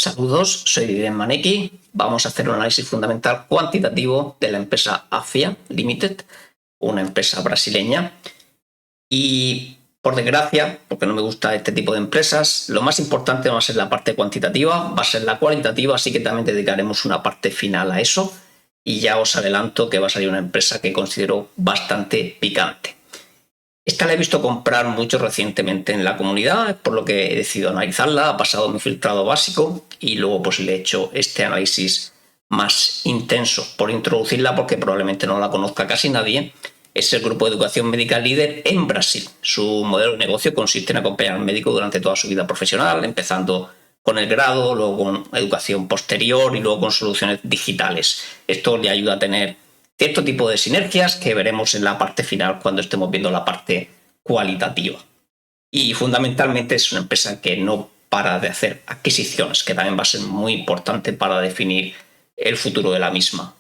Saludos, soy Dividend Maneki. Vamos a hacer un análisis fundamental cuantitativo de la empresa Afia Limited, una empresa brasileña. Y por desgracia, porque no me gusta este tipo de empresas, lo más importante no va a ser la parte cuantitativa, va a ser la cualitativa, así que también dedicaremos una parte final a eso. Y ya os adelanto que va a salir una empresa que considero bastante picante. Esta la he visto comprar mucho recientemente en la comunidad, por lo que he decidido analizarla, ha pasado mi filtrado básico y luego pues le he hecho este análisis más intenso por introducirla porque probablemente no la conozca casi nadie. Es el grupo de educación médica líder en Brasil. Su modelo de negocio consiste en acompañar al médico durante toda su vida profesional, empezando con el grado, luego con educación posterior y luego con soluciones digitales. Esto le ayuda a tener cierto tipo de sinergias que veremos en la parte final cuando estemos viendo la parte cualitativa. Y fundamentalmente es una empresa que no para de hacer adquisiciones, que también va a ser muy importante para definir el futuro de la misma.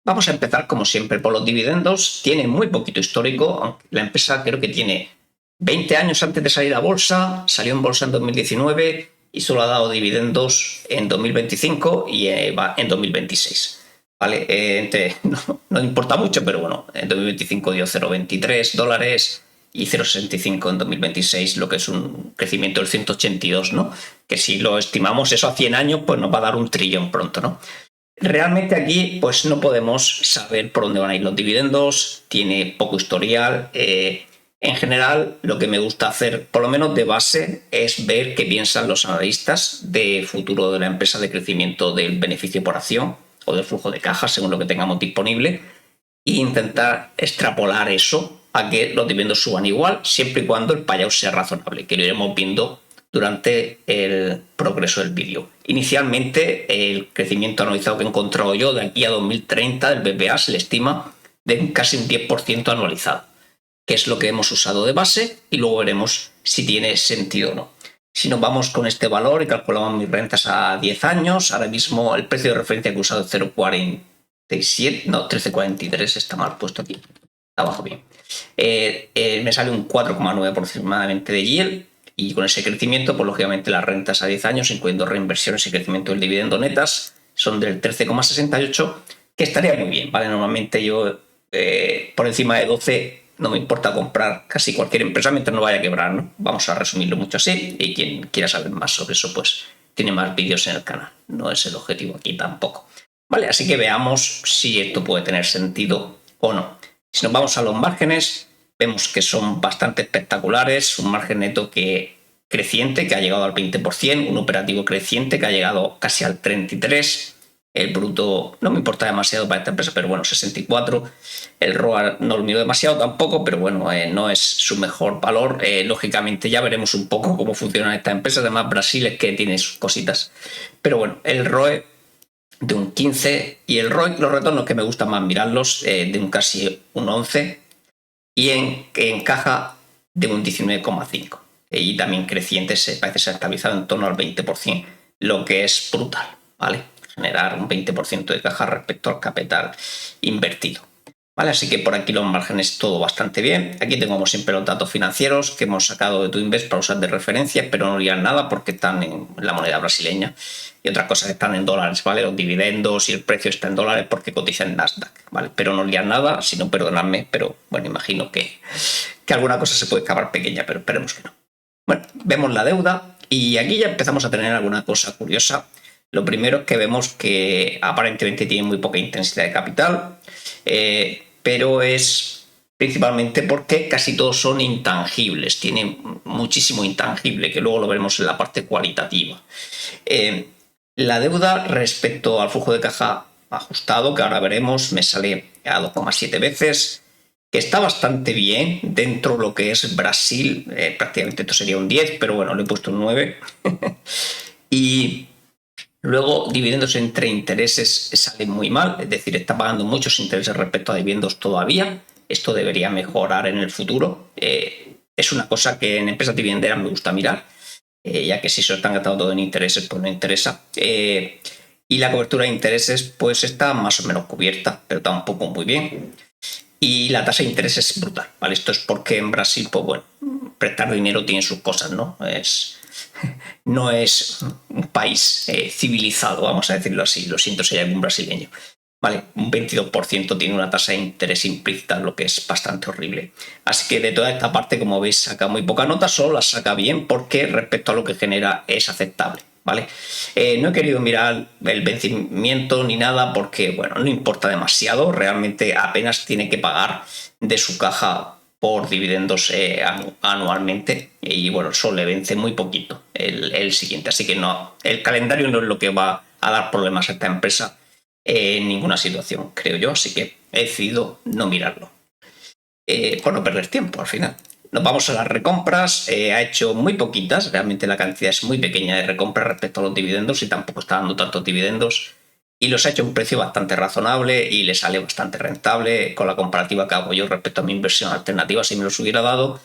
Vamos a empezar como siempre por los dividendos. Tiene muy poquito histórico, aunque la empresa creo que tiene 20 años antes de salir a bolsa, salió en bolsa en 2019 y solo ha dado dividendos en 2025 y en 2026. ¿Vale? No importa mucho, pero bueno, en 2025 dio $0,23 y 0,65 en 2026, lo que es un crecimiento del 182, ¿no? Que si lo estimamos eso a 100 años, pues nos va a dar un trillón pronto, ¿no? Realmente aquí pues no podemos saber por dónde van a ir los dividendos, tiene poco historial. En general, lo que me gusta hacer, por lo menos de base, es ver qué piensan los analistas de futuro de la empresa, de crecimiento del beneficio por acción o del flujo de caja, según lo que tengamos disponible, e intentar extrapolar eso a que los dividendos suban igual, siempre y cuando el payout sea razonable, que lo iremos viendo durante el progreso del vídeo. Inicialmente, el crecimiento anualizado que he encontrado yo de aquí a 2030 del BBA se le estima de casi un 10% anualizado, que es lo que hemos usado de base, y luego veremos si tiene sentido o no. Si nos vamos con este valor y calculamos mis rentas a 10 años, ahora mismo el precio de referencia que he usado es 0,47, no, 13,43, está mal puesto aquí, está abajo bien. Me sale un 4,9 aproximadamente de yield, y con ese crecimiento, pues lógicamente las rentas a 10 años, incluyendo reinversiones y crecimiento del dividendo netas, son del 13,68, que estaría muy bien, ¿vale? Normalmente yo por encima de 12 no me importa comprar casi cualquier empresa mientras no vaya a quebrar, ¿no? Vamos a resumirlo mucho así, y quien quiera saber más sobre eso, pues tiene más vídeos en el canal. No es el objetivo aquí tampoco. Vale, así que veamos si esto puede tener sentido o no. Si nos vamos a los márgenes, vemos que son bastante espectaculares. Un margen neto creciente que ha llegado al 20%, un operativo creciente que ha llegado casi al 33%. El bruto no me importa demasiado para esta empresa, pero bueno, 64. El ROA no lo miro demasiado tampoco, pero bueno, no es su mejor valor. Lógicamente ya veremos un poco cómo funcionan estas empresas. Además, Brasil es que tiene sus cositas. Pero bueno, el ROE de un 15 y el ROIC, los retornos que me gusta más mirarlos, de un casi un 11, y en caja de un 19,5. Y también creciente, parece ser estabilizado en torno al 20%, lo que es brutal, ¿vale? Generar un 20% de caja respecto al capital invertido. ¿Vale? Así que por aquí los márgenes todo bastante bien. Aquí tengo como siempre los datos financieros que hemos sacado de TwoInvest para usar de referencia, pero no lian nada porque están en la moneda brasileña, y otras cosas están en dólares, ¿vale? Los dividendos y el precio está en dólares porque cotiza en Nasdaq, ¿vale? Pero no lian nada, si no, perdonadme, pero bueno, imagino que alguna cosa se puede acabar pequeña, pero esperemos que no. Bueno, vemos la deuda y aquí ya empezamos a tener alguna cosa curiosa. Lo primero es que vemos que aparentemente tiene muy poca intensidad de capital, pero es principalmente porque casi todos son intangibles, tiene muchísimo intangible, que luego lo veremos en la parte cualitativa. La deuda respecto al flujo de caja ajustado, que ahora veremos, me sale a 2,7 veces, que está bastante bien dentro de lo que es Brasil. Prácticamente esto sería un 10, pero bueno, le he puesto un 9. Y luego, dividendos entre intereses sale muy mal, es decir, está pagando muchos intereses respecto a dividendos todavía. Esto debería mejorar en el futuro. Es una cosa que en empresas dividenderas me gusta mirar, ya que si se están gastando todo en intereses, pues no interesa. Y la cobertura de intereses pues está más o menos cubierta, pero tampoco muy bien. Y la tasa de interés es brutal, ¿vale? Esto es porque en Brasil, pues bueno, prestar dinero tiene sus cosas, ¿no? no es un país civilizado, vamos a decirlo así. Lo siento si hay algún brasileño. Vale, un 22% tiene una tasa de interés implícita, lo que es bastante horrible. Así que de toda esta parte, como veis, saca muy poca nota, solo la saca bien porque respecto a lo que genera es aceptable. ¿Vale? No he querido mirar el vencimiento ni nada porque, bueno, no importa demasiado, realmente apenas tiene que pagar de su caja por dividendos anualmente y, bueno, solo le vence muy poquito el siguiente, así que no, el calendario no es lo que va a dar problemas a esta empresa en ninguna situación, creo yo, así que he decidido no mirarlo por no perder tiempo al final. Nos vamos a las recompras, ha hecho muy poquitas, realmente la cantidad es muy pequeña de recompras respecto a los dividendos y tampoco está dando tantos dividendos y los ha hecho a un precio bastante razonable y le sale bastante rentable con la comparativa que hago yo respecto a mi inversión alternativa si me los hubiera dado,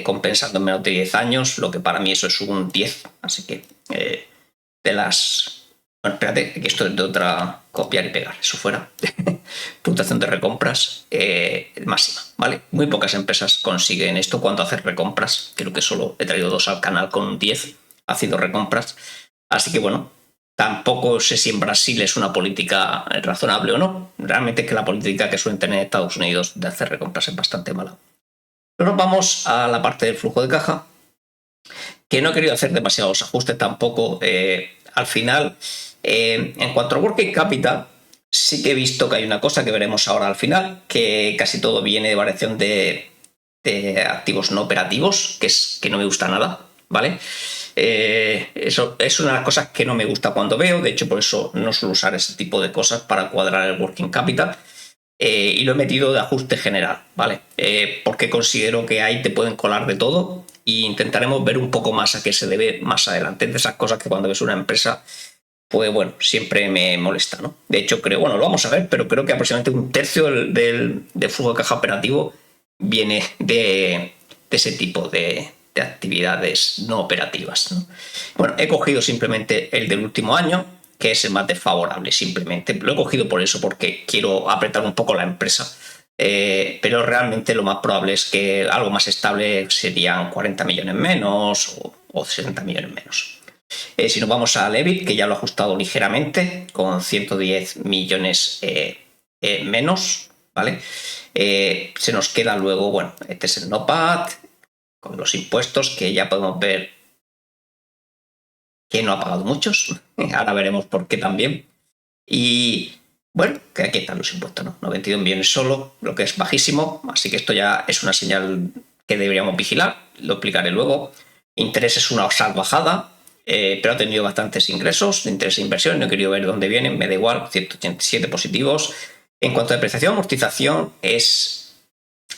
compensando en menos de 10 años, lo que para mí eso es un 10, así que de las... Bueno, espérate, que esto es de otra copiar y pegar, eso fuera. Puntuación de recompras máxima, ¿vale? Muy pocas empresas consiguen esto cuando hacen recompras. Creo que solo he traído 2 al canal con un 10 haciendo recompras. Así que, bueno, tampoco sé si en Brasil es una política razonable o no. Realmente es que la política que suelen tener Estados Unidos de hacer recompras es bastante mala. Pero nos vamos a la parte del flujo de caja, que no he querido hacer demasiados ajustes tampoco. Al final, en cuanto al working capital, sí que he visto que hay una cosa que veremos ahora al final, que casi todo viene de variación de activos no operativos, que no me gusta nada, ¿vale? Eso es una de las cosas que no me gusta cuando veo, de hecho por eso no suelo usar ese tipo de cosas para cuadrar el working capital. Y lo he metido de ajuste general, ¿vale? Porque considero que ahí te pueden colar de todo e intentaremos ver un poco más a qué se debe más adelante. De esas cosas que cuando ves una empresa, pues bueno, siempre me molesta, ¿no? De hecho, creo, bueno, lo vamos a ver, pero creo que aproximadamente un tercio del flujo de caja operativo viene de ese tipo de actividades no operativas, ¿no? Bueno, he cogido simplemente el del último año, que es el más desfavorable, simplemente. Lo he cogido por eso, porque quiero apretar un poco la empresa. Pero realmente lo más probable es que algo más estable serían 40 millones menos o 60 millones menos. Si nos vamos al EBIT, que ya lo he ajustado ligeramente, con 110 millones menos, ¿vale? Se nos queda luego, bueno, este es el NOPAT, con los impuestos, que ya podemos ver que no ha pagado muchos. Ahora veremos por qué también. Y bueno, que aquí están los impuestos, ¿no? 92 millones solo, lo que es bajísimo. Así que esto ya es una señal que deberíamos vigilar. Lo explicaré luego. Interés es una salvajada, pero ha tenido bastantes ingresos de interés e inversión. No he querido ver dónde vienen, me da igual, 187 positivos. En cuanto a depreciación, amortización es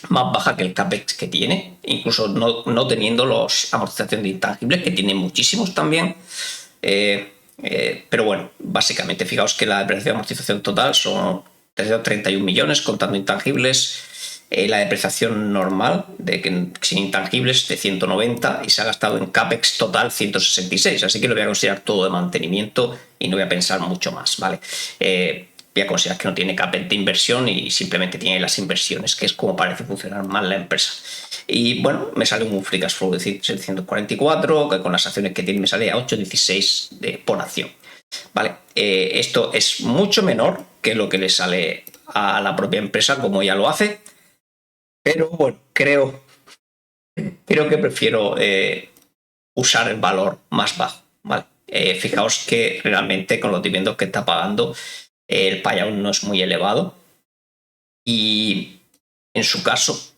más baja que el CAPEX que tiene, incluso no teniendo los amortización de intangibles, que tiene muchísimos también. Pero bueno, básicamente fijaos que la depreciación de amortización total son 331 millones contando intangibles. La depreciación normal sin intangibles de 190 y se ha gastado en CAPEX total 166, así que lo voy a considerar todo de mantenimiento y no voy a pensar mucho más, ¿vale? Voy a considerar que no tiene CAPEX de inversión y simplemente tiene las inversiones, que es como parece funcionar mal la empresa. Y bueno, me sale un free cash flow de 744, que con las acciones que tiene me sale a 8,16 por acción. Vale, esto es mucho menor que lo que le sale a la propia empresa, como ya lo hace, pero bueno, creo que prefiero usar el valor más bajo. ¿Vale? Fijaos que realmente con los dividendos que está pagando, el payout no es muy elevado y en su caso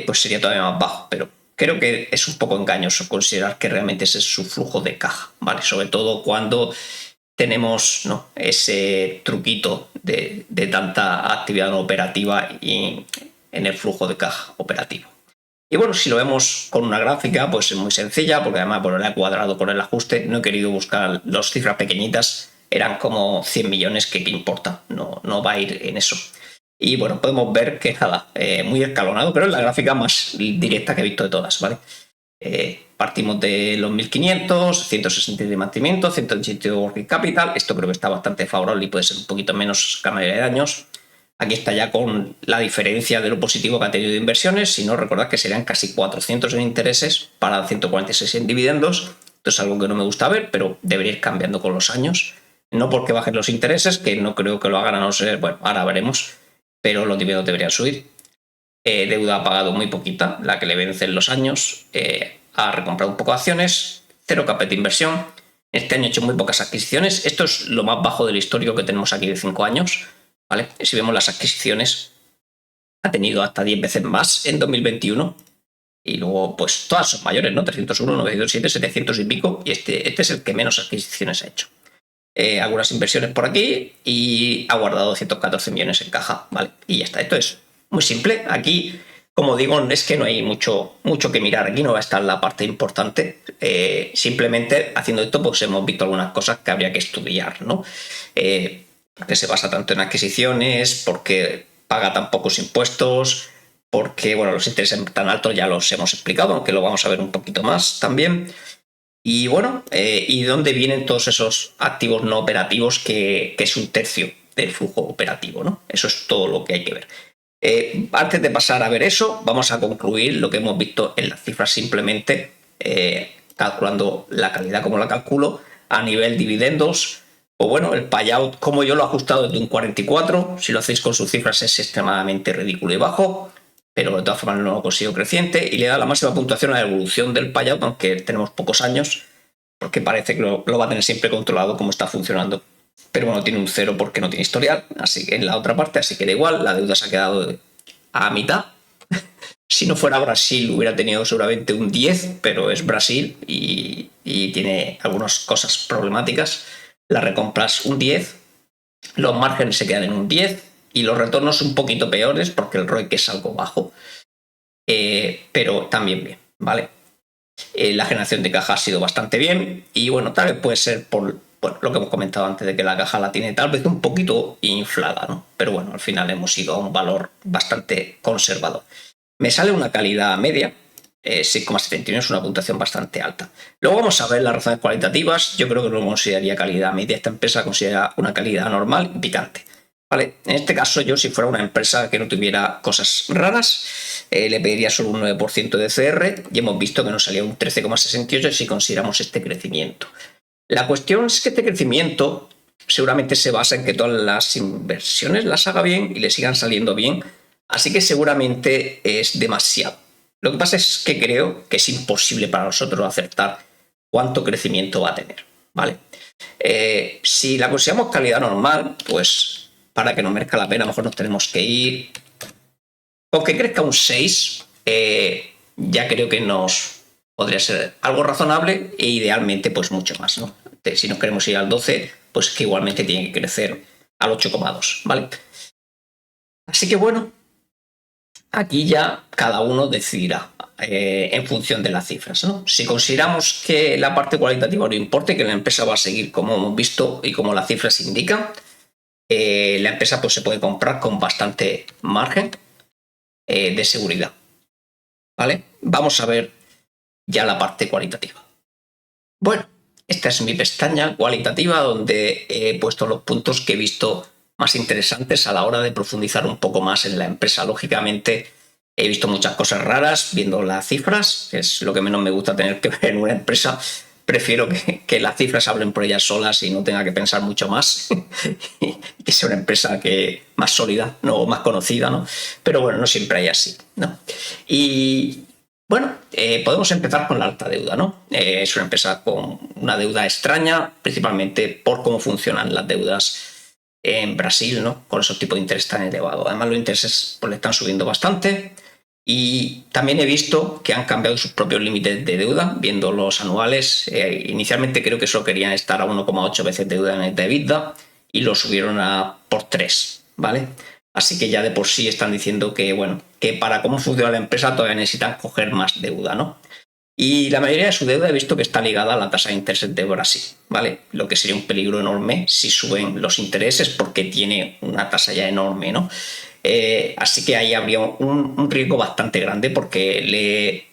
pues sería todavía más bajo, pero creo que es un poco engañoso considerar que realmente ese es su flujo de caja, ¿vale? Sobre todo cuando tenemos, ¿no?, ese truquito de tanta actividad no operativa y en el flujo de caja operativo. Y bueno, si lo vemos con una gráfica, pues es muy sencilla, porque además lo he cuadrado con el ajuste, no he querido buscar las cifras pequeñitas, eran como 100 millones, que qué importa, no va a ir en eso. Y bueno, podemos ver que nada, muy escalonado, pero es la gráfica más directa que he visto de todas, ¿vale? Partimos de los 1.500, 160 de mantenimiento, 180 de working capital. Esto creo que está bastante favorable y puede ser un poquito menos que mayoría de años. Aquí está ya con la diferencia de lo positivo que ha tenido de inversiones. Si no, recordad que serían casi 400 en intereses para 146 en dividendos Esto es algo que no me gusta ver, pero debería ir cambiando con los años. No porque bajen los intereses, que no creo que lo hagan, a no ser, bueno, ahora veremos, pero los dividendos deberían subir. Deuda ha pagado muy poquita, la que le vencen los años. Ha recomprado un poco de acciones, cero CAPEX de inversión. Este año ha hecho muy pocas adquisiciones. Esto es lo más bajo del histórico que tenemos aquí de 5 años. ¿Vale? Si vemos las adquisiciones, ha tenido hasta 10 veces más en 2021. Y luego, pues todas son mayores, ¿no? 301, 907, 700 y pico. Y este es el que menos adquisiciones ha hecho. Algunas inversiones por aquí y ha guardado 214 millones en caja, ¿vale? Y ya está. Esto es muy simple. Aquí, como digo, es que no hay mucho que mirar. Aquí no va a estar la parte importante. Simplemente haciendo esto, pues hemos visto algunas cosas que habría que estudiar, ¿no? Porque se basa tanto en adquisiciones, porque paga tan pocos impuestos, porque, bueno, los intereses tan altos ya los hemos explicado, aunque lo vamos a ver un poquito más también. Y bueno, ¿y de dónde vienen todos esos activos no operativos que es un tercio del flujo operativo, ¿no? Eso es todo lo que hay que ver. Antes de pasar a ver eso, vamos a concluir lo que hemos visto en las cifras simplemente, calculando la calidad como la calculo, a nivel dividendos. Pues bueno, el payout, como yo lo he ajustado desde un 44, si lo hacéis con sus cifras es extremadamente ridículo y bajo, pero de todas formas no lo consigo creciente, y le da la máxima puntuación a la evolución del payout, aunque tenemos pocos años, porque parece que lo va a tener siempre controlado como está funcionando. Pero bueno, tiene un 0 porque no tiene historial, así que en la otra parte, así que da igual, la deuda se ha quedado a mitad. Si no fuera Brasil hubiera tenido seguramente un 10, pero es Brasil y tiene algunas cosas problemáticas. Las recompras un 10, los márgenes se quedan en un 10 y los retornos un poquito peores porque el ROIC es algo bajo, pero también bien, ¿vale? La generación de caja ha sido bastante bien y bueno, tal vez puede ser por lo que hemos comentado antes de que la caja la tiene tal vez un poquito inflada, ¿no? Pero bueno, al final hemos ido a un valor bastante conservador. Me sale una calidad media, 6,71 es una puntuación bastante alta. Luego vamos a ver las razones cualitativas. Yo creo que no consideraría calidad media. Esta empresa considera una calidad normal y picante. ¿Vale? En este caso, yo si fuera una empresa que no tuviera cosas raras, le pediría solo un 9% de CR y hemos visto que nos salía un 13,68 si consideramos este crecimiento. La cuestión es que este crecimiento seguramente se basa en que todas las inversiones las haga bien y le sigan saliendo bien, así que seguramente es demasiado. Lo que pasa es que creo que es imposible para nosotros acertar cuánto crecimiento va a tener, ¿vale? Si la consideramos calidad normal, pues para que nos merezca la pena, a lo mejor nos tenemos que ir. Con que crezca un 6, ya creo que nos podría ser algo razonable e idealmente pues mucho más, ¿no? Si nos queremos ir al 12, pues que igualmente tiene que crecer al 8,2, ¿vale? Así que bueno, aquí ya cada uno decidirá en función de las cifras, ¿no? Si consideramos que la parte cualitativa no importa y que la empresa va a seguir como hemos visto y como las cifras indican, la empresa pues se puede comprar con bastante margen de seguridad, ¿vale? Vamos a ver ya la parte cualitativa. Bueno, esta es mi pestaña cualitativa donde he puesto los puntos que he visto más interesantes a la hora de profundizar un poco más en la empresa. Lógicamente he visto muchas cosas raras viendo las cifras, que es lo que menos me gusta tener que ver en una empresa. Prefiero que las cifras hablen por ellas solas y no tenga que pensar mucho más y que sea una empresa más sólida, no más conocida, ¿no? Pero bueno, no siempre hay así, ¿no? Y bueno, podemos empezar con la alta deuda, ¿no? Es una empresa con una deuda extraña, principalmente por cómo funcionan las deudas en Brasil, ¿no? Con esos tipos de interés tan elevados. Además, los intereses pues, le están subiendo bastante. Y también he visto que han cambiado sus propios límites de deuda, viendo los anuales. Inicialmente creo que solo querían estar a 1,8 veces deuda en el EBITDA y lo subieron por 3, ¿vale? Así que ya de por sí están diciendo que, bueno, que para cómo funciona la empresa todavía necesitan coger más deuda, ¿no? Y la mayoría de su deuda he visto que está ligada a la tasa de interés de Brasil, ¿vale? Lo que sería un peligro enorme si suben los intereses porque tiene una tasa ya enorme, ¿no? Así que ahí habría un riesgo bastante grande porque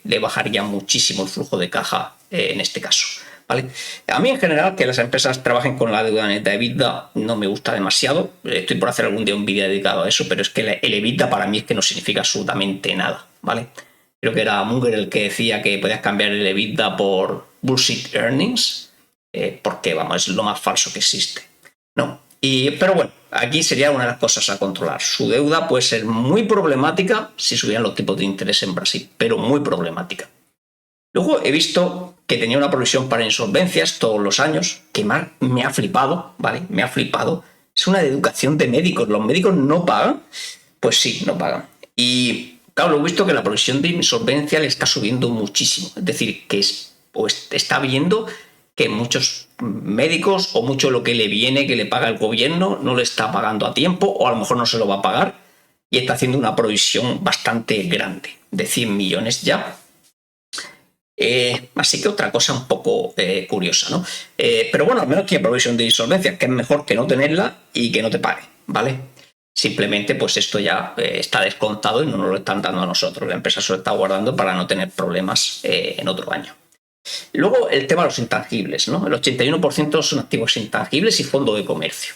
le bajaría muchísimo el flujo de caja en este caso, ¿vale? A mí en general que las empresas trabajen con la deuda neta EBITDA no me gusta demasiado. Estoy por hacer algún día un vídeo dedicado a eso, pero es que el EBITDA para mí es que no significa absolutamente nada, ¿vale? creo que era Munger el que decía que podías cambiar el EBITDA por bullshit earnings, porque vamos, es lo más falso que existe, ¿no? Pero bueno, aquí sería una de las cosas a controlar. Su deuda puede ser muy problemática si subieran los tipos de interés en Brasil, pero muy problemática. Luego he visto que tenía una provisión para insolvencias todos los años, que me ha flipado, ¿vale? Me ha flipado. Es una de educación de médicos. ¿Los médicos no pagan? Pues sí, no pagan. Y claro, lo he visto que la provisión de insolvencia le está subiendo muchísimo. Es decir, que está viendo que muchos médicos o mucho lo que le viene que le paga el gobierno no le está pagando a tiempo o a lo mejor no se lo va a pagar y está haciendo una provisión bastante grande, de 100 millones ya. Así que otra cosa un poco curiosa, ¿no? Pero bueno, al menos tiene provisión de insolvencia, que es mejor que no tenerla y que no te pague, ¿vale? Simplemente, pues esto ya está descontado y no nos lo están dando a nosotros. La empresa se lo está guardando para no tener problemas en otro año. Luego, el tema de los intangibles, ¿no? El 81% son activos intangibles y fondo de comercio.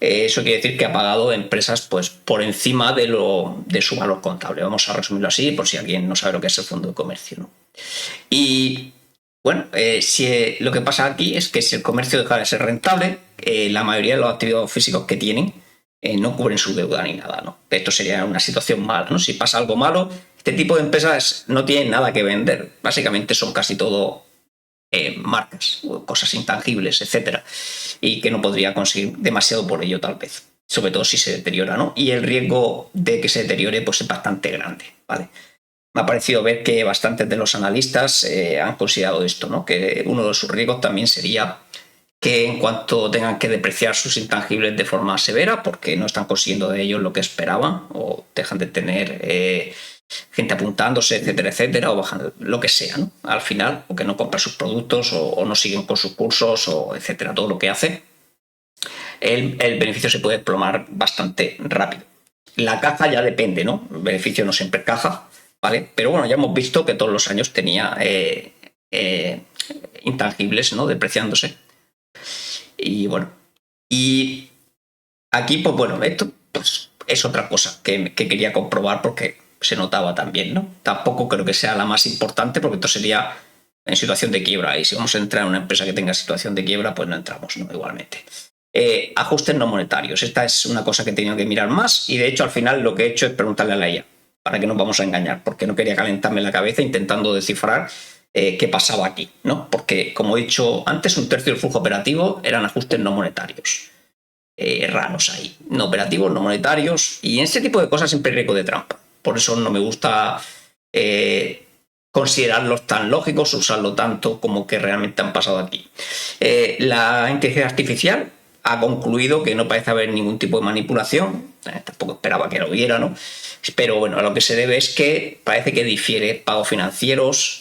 Eso quiere decir que ha pagado empresas pues, por encima de su valor contable. Vamos a resumirlo así por si alguien no sabe lo que es el fondo de comercio, ¿no? Y bueno, lo que pasa aquí es que si el comercio deja de ser rentable, la mayoría de los activos físicos que tienen no cubren su deuda ni nada, ¿no? Esto sería una situación mala, ¿no? Si pasa algo malo, este tipo de empresas no tienen nada que vender. Básicamente son casi todo marcas, cosas intangibles, etcétera, y que no podría conseguir demasiado por ello tal vez, sobre todo si se deteriora, ¿no? Y el riesgo de que se deteriore pues es bastante grande, ¿vale? Me ha parecido ver que bastantes de los analistas han considerado esto, ¿no? Que uno de sus riesgos también sería que en cuanto tengan que depreciar sus intangibles de forma severa porque no están consiguiendo de ellos lo que esperaban o dejan de tener gente apuntándose, etcétera, etcétera, o bajan lo que sea, ¿no? Al final, o que no compran sus productos o no siguen con sus cursos, o etcétera, todo lo que hace, el beneficio se puede desplomar bastante rápido. La caja ya depende, ¿no? El beneficio no siempre caja, ¿vale? Pero bueno, ya hemos visto que todos los años tenía intangibles, ¿no? Depreciándose. Y bueno, y aquí, pues bueno, esto pues, es otra cosa que quería comprobar porque se notaba también, ¿no? Tampoco creo que sea la más importante porque esto sería en situación de quiebra y si vamos a entrar en una empresa que tenga situación de quiebra, pues no entramos, ¿no? Igualmente. Ajustes no monetarios. Esta es una cosa que he tenido que mirar más y de hecho al final lo que he hecho es preguntarle a la IA para que nos vamos a engañar porque no quería calentarme la cabeza intentando descifrar qué pasaba aquí, ¿no? Porque como he dicho antes, un tercio del flujo operativo eran ajustes no monetarios. Raros ahí, no operativos, no monetarios, y en ese tipo de cosas siempre hay riesgo de trampa. Por eso no me gusta considerarlos tan lógicos, usarlo tanto como que realmente han pasado aquí. La inteligencia artificial ha concluido que no parece haber ningún tipo de manipulación, tampoco esperaba que lo hubiera, ¿no? Pero bueno, a lo que se debe es que parece que difiere pagos financieros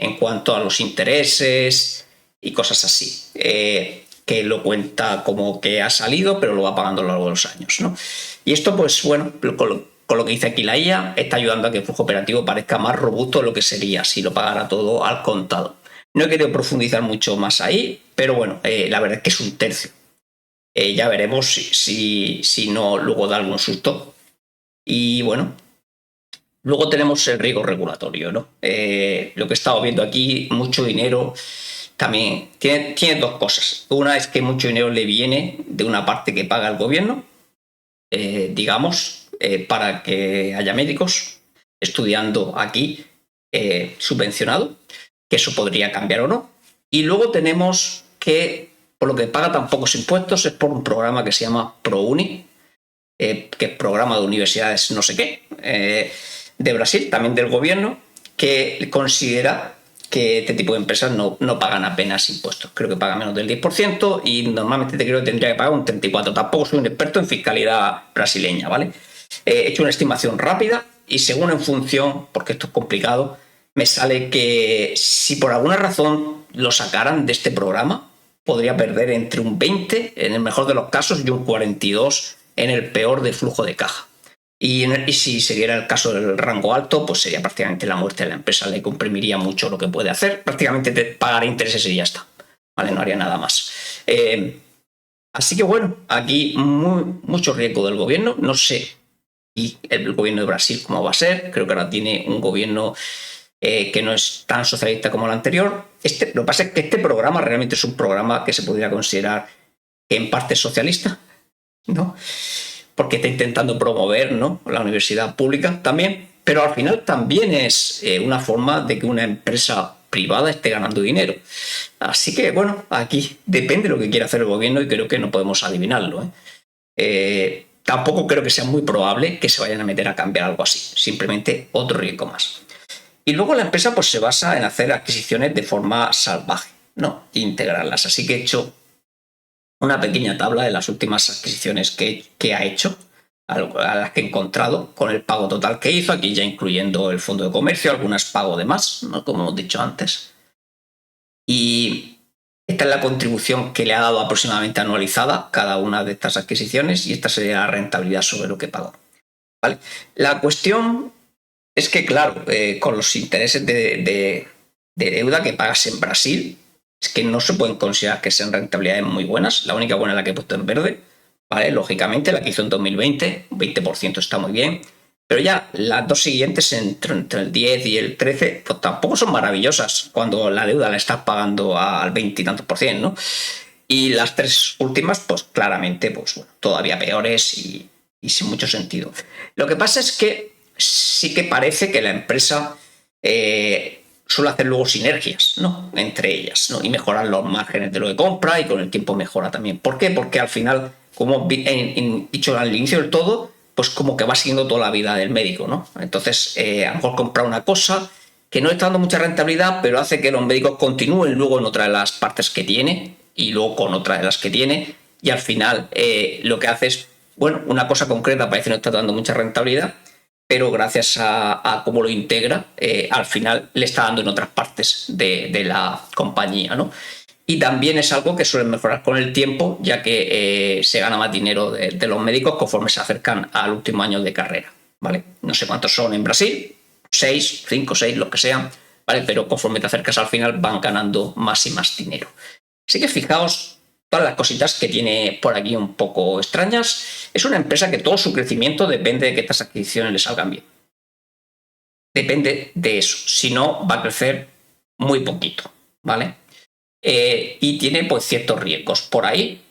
en cuanto a los intereses y cosas así. Que lo cuenta como que ha salido, pero lo va pagando a lo largo de los años, ¿no? Y esto, pues bueno, con lo que dice aquí la IA, está ayudando a que el flujo operativo parezca más robusto de lo que sería si lo pagara todo al contado. No he querido profundizar mucho más ahí, pero bueno, la verdad es que es un tercio. Ya veremos si no luego da algún susto. Y bueno, luego tenemos el riesgo regulatorio, ¿no? Lo que he estado viendo aquí, mucho dinero. También tiene dos cosas. Una es que mucho dinero le viene de una parte que paga el gobierno, digamos, para que haya médicos estudiando aquí subvencionado, que eso podría cambiar o no. Y luego tenemos que, por lo que paga tan pocos impuestos, es por un programa que se llama ProUni, que es programa de universidades no sé qué, de Brasil, también del gobierno, que considera que este tipo de empresas no pagan apenas impuestos. Creo que pagan menos del 10% y normalmente creo que tendría que pagar un 34%. Tampoco soy un experto en fiscalidad brasileña, ¿vale? He hecho una estimación rápida y según en función, porque esto es complicado, me sale que si por alguna razón lo sacaran de este programa, podría perder entre un 20% en el mejor de los casos y un 42% en el peor de flujo de caja. Y si se diera el caso del rango alto, pues sería prácticamente la muerte de la empresa, le comprimiría mucho lo que puede hacer, prácticamente pagar intereses y ya está, ¿vale? No haría nada más. Así que bueno, aquí mucho riesgo del gobierno, no sé y el gobierno de Brasil cómo va a ser. Creo que ahora tiene un gobierno que no es tan socialista como el anterior. Lo que pasa es que este programa realmente es un programa que se podría considerar en parte socialista, ¿no? Porque está intentando promover, ¿no?, la universidad pública también, pero al final también es una forma de que una empresa privada esté ganando dinero. Así que, bueno, aquí depende de lo que quiera hacer el gobierno y creo que no podemos adivinarlo. Tampoco creo que sea muy probable que se vayan a meter a cambiar algo así, simplemente otro riesgo más. Y luego la empresa pues se basa en hacer adquisiciones de forma salvaje, ¿no?, integrarlas. Así que he hecho una pequeña tabla de las últimas adquisiciones que ha hecho, a las que he encontrado, con el pago total que hizo, aquí ya incluyendo el fondo de comercio, algunas pago de más, ¿no?, como hemos dicho antes. Y esta es la contribución que le ha dado aproximadamente anualizada cada una de estas adquisiciones, y esta sería la rentabilidad sobre lo que pagó. ¿Vale? La cuestión es que, claro, con los intereses de deuda que pagas en Brasil, es que no se pueden considerar que sean rentabilidades muy buenas. La única buena es la que he puesto en verde, ¿vale? Lógicamente, la que hizo en 2020, 20% está muy bien. Pero ya las dos siguientes, entre el 10 y el 13, pues tampoco son maravillosas cuando la deuda la estás pagando al 20 y tantos por ciento, ¿no? Y las tres últimas, pues claramente, pues bueno, todavía peores y sin mucho sentido. Lo que pasa es que sí que parece que la empresa suele hacer luego sinergias, ¿no?, entre ellas, ¿no?, y mejorar los márgenes de lo que compra y con el tiempo mejora también. ¿Por qué? Porque al final, como he dicho al inicio del todo, pues como que va siguiendo toda la vida del médico, ¿no? Entonces, a lo mejor comprar una cosa que no está dando mucha rentabilidad, pero hace que los médicos continúen luego en otra de las partes que tiene y luego con otra de las que tiene, y al final lo que hace es, bueno, una cosa concreta parece no estar dando mucha rentabilidad, pero gracias a cómo lo integra, al final le está dando en otras partes de la compañía, ¿no? Y también es algo que suele mejorar con el tiempo, ya que se gana más dinero de los médicos conforme se acercan al último año de carrera, ¿vale? No sé cuántos son en Brasil, 6, 5, 6, lo que sean, ¿vale? Pero conforme te acercas al final van ganando más y más dinero. Así que fijaos todas las cositas que tiene por aquí un poco extrañas. Es una empresa que todo su crecimiento depende de que estas adquisiciones le salgan bien. Depende de eso. Si no, va a crecer muy poquito, ¿vale? Y tiene pues ciertos riesgos por ahí.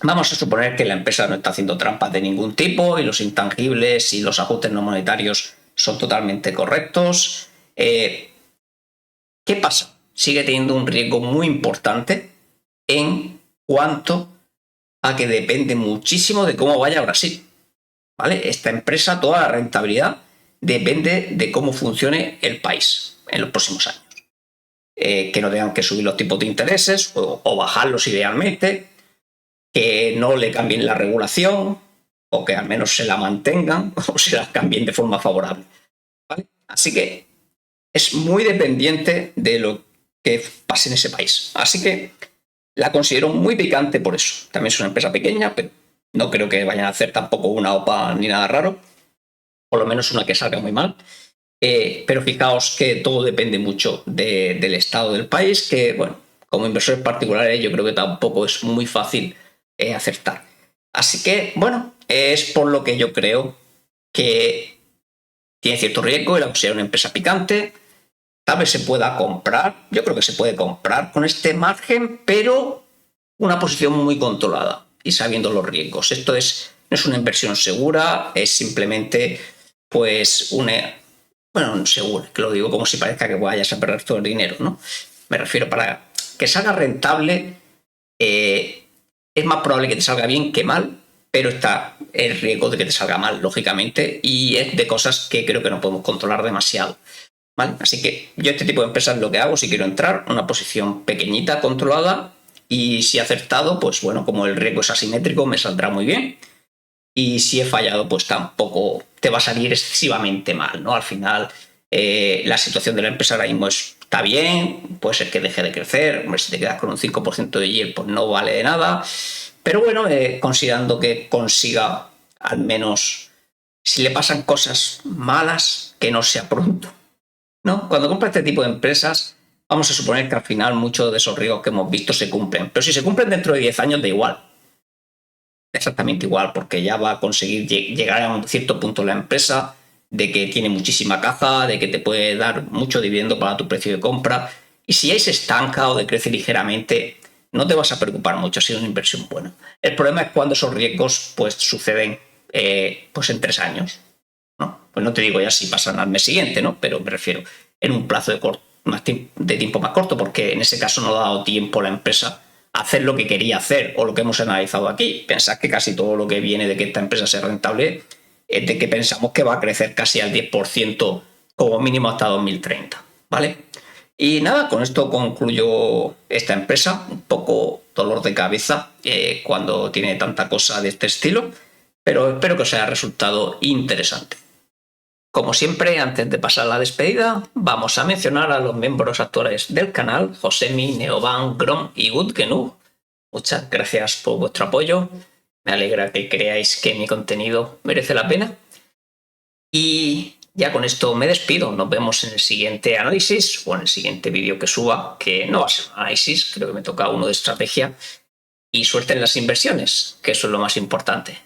Vamos a suponer que la empresa no está haciendo trampas de ningún tipo y los intangibles y los ajustes no monetarios son totalmente correctos. ¿Qué pasa? Sigue teniendo un riesgo muy importante en cuanto a que depende muchísimo de cómo vaya Brasil, ¿vale? Esta empresa, toda la rentabilidad depende de cómo funcione el país en los próximos años. Que no tengan que subir los tipos de intereses o bajarlos idealmente, que no le cambien la regulación o que al menos se la mantengan o se la cambien de forma favorable, ¿vale? Así que es muy dependiente de lo que pase en ese país. Así que la considero muy picante por eso. También es una empresa pequeña, pero no creo que vayan a hacer tampoco una OPA ni nada raro, por lo menos una que salga muy mal. Pero fijaos que todo depende mucho del estado del país, que, bueno, como inversores particulares yo creo que tampoco es muy fácil acertar. Así que, bueno, es por lo que yo creo que tiene cierto riesgo y la considero una empresa picante. Tal vez se pueda comprar, yo creo que se puede comprar con este margen, pero una posición muy controlada y sabiendo los riesgos. Esto no es una inversión segura, es simplemente pues bueno, seguro, que lo digo como si parezca que vayas a perder todo el dinero, ¿no? Me refiero, para que salga rentable, es más probable que te salga bien que mal, pero está el riesgo de que te salga mal, lógicamente, y es de cosas que creo que no podemos controlar demasiado, ¿vale? Así que yo este tipo de empresas lo que hago, si quiero entrar, una posición pequeñita, controlada, y si he acertado, pues bueno, como el riesgo es asimétrico, me saldrá muy bien. Y si he fallado, pues tampoco te va a salir excesivamente mal, ¿no? Al final, la situación de la empresa ahora mismo está bien, puede ser que deje de crecer, hombre, si te quedas con un 5% de yield, pues no vale de nada. Pero bueno, considerando que consiga al menos, si le pasan cosas malas, que no sea pronto, ¿no? Cuando compras este tipo de empresas, vamos a suponer que al final muchos de esos riesgos que hemos visto se cumplen. Pero si se cumplen dentro de 10 años, da igual. exactamente igual, porque ya va a conseguir llegar a un cierto punto la empresa, de que tiene muchísima caja, de que te puede dar mucho dividendo para tu precio de compra. Y si ahí se estanca o decrece ligeramente, no te vas a preocupar mucho si es una inversión buena. El problema es cuando esos riesgos pues, suceden pues en 3 años, ¿no? Pues no te digo ya si pasan al mes siguiente, ¿no? Pero me refiero en un plazo de tiempo más corto, porque en ese caso no ha dado tiempo a la empresa a hacer lo que quería hacer o lo que hemos analizado aquí. Pensad que casi todo lo que viene de que esta empresa sea rentable es de que pensamos que va a crecer casi al 10% como mínimo hasta 2030, ¿vale? Y nada, con esto concluyo esta empresa, un poco dolor de cabeza cuando tiene tanta cosa de este estilo, pero espero que os haya resultado interesante. Como siempre, antes de pasar a la despedida, vamos a mencionar a los miembros actuales del canal, Josemi, Neoban, Grom y Gudgenu. Muchas gracias por vuestro apoyo. Me alegra que creáis que mi contenido merece la pena. Y ya con esto me despido. Nos vemos en el siguiente análisis o en el siguiente vídeo que suba, que no va a ser un análisis, creo que me toca uno de estrategia. Y suerte en las inversiones, que eso es lo más importante.